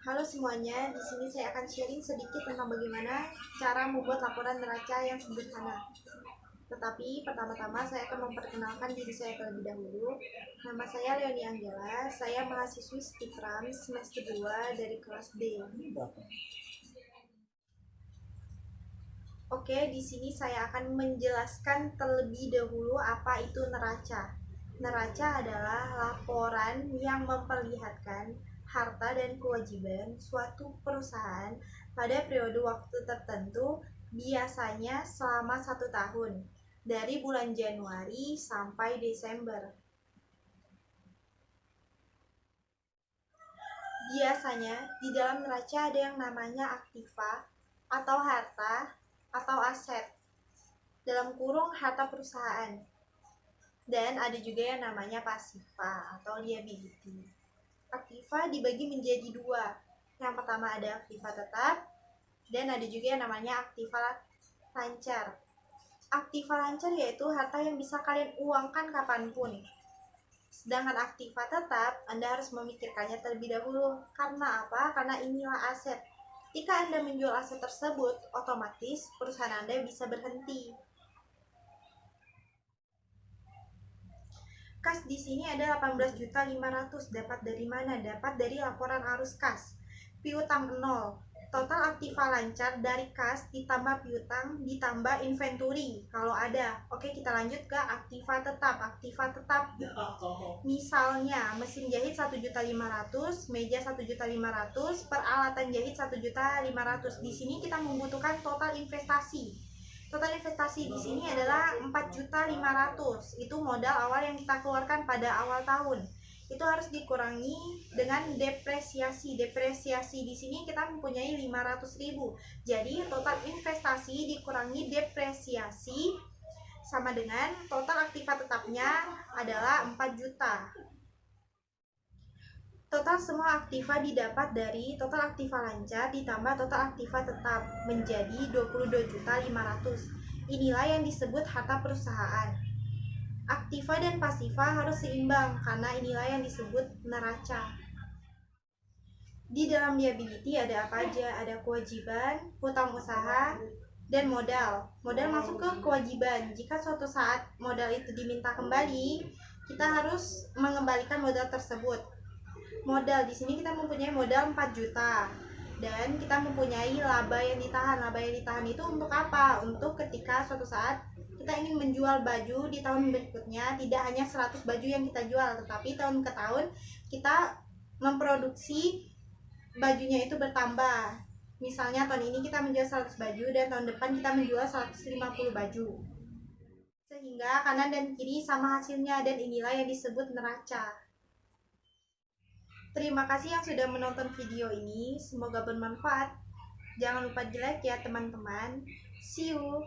Halo semuanya, di sini saya akan sharing sedikit tentang bagaimana cara membuat laporan neraca yang sederhana. Tetapi pertama-tama saya akan memperkenalkan diri saya terlebih dahulu. Nama saya Leonie Angela, saya mahasiswi Stikram semester 2 dari kelas D. Oke, di sini saya akan menjelaskan terlebih dahulu apa itu neraca. Neraca adalah laporan yang memperlihatkan harta dan kewajiban suatu perusahaan pada periode waktu tertentu, biasanya selama 1 tahun, dari bulan Januari sampai Desember. Biasanya di dalam neraca ada yang namanya aktiva atau harta atau aset, dalam kurung harta perusahaan. Dan ada juga yang namanya pasiva atau liability. Aktiva dibagi menjadi dua. Yang pertama ada aktiva tetap, dan ada juga yang namanya aktiva lancar. Aktiva lancar yaitu harta yang bisa kalian uangkan kapanpun. Sedangkan aktiva tetap, Anda harus memikirkannya terlebih dahulu. Karena apa? Karena inilah aset. Jika Anda menjual aset tersebut, otomatis perusahaan Anda bisa berhenti. Kas di sini ada 18.500.000. Dapat dari mana? Dapat dari laporan arus kas. Piutang 0. Total aktiva lancar dari kas ditambah piutang ditambah inventory kalau ada. Oke, kita lanjut ke aktiva tetap. Aktiva tetap misalnya mesin jahit 1.500.000, meja 1.500.000, peralatan jahit 1.500.000. Di sini kita membutuhkan total investasi. Total investasi di sini adalah 4.500.000. Itu modal awal yang kita keluarkan pada awal tahun. Itu harus dikurangi dengan depresiasi. Depresiasi di sini kita mempunyai 500.000. Jadi total investasi dikurangi depresiasi sama dengan total aktiva tetapnya adalah 4 juta. Total semua aktiva didapat dari total aktiva lancar ditambah total aktiva tetap menjadi 22.500.000. Inilah yang disebut harta perusahaan. Aktiva dan pasiva harus seimbang karena inilah yang disebut neraca. Di dalam liability ada apa aja? Ada kewajiban, hutang usaha, dan modal. Modal masuk ke kewajiban. Jika suatu saat modal itu diminta kembali, kita harus mengembalikan modal tersebut. Modal di sini kita mempunyai modal 4 juta dan kita mempunyai laba yang ditahan. Laba yang ditahan itu untuk apa? Untuk ketika suatu saat kita ingin menjual baju di tahun berikutnya, tidak hanya 100 baju yang kita jual, tetapi tahun ke tahun kita memproduksi bajunya itu bertambah. Misalnya tahun ini kita menjual 100 baju dan tahun depan kita menjual 150 baju. Sehingga kanan dan kiri sama hasilnya, dan inilah yang disebut neraca. Terima kasih yang sudah menonton video ini, semoga bermanfaat. Jangan lupa di like ya teman-teman. See you.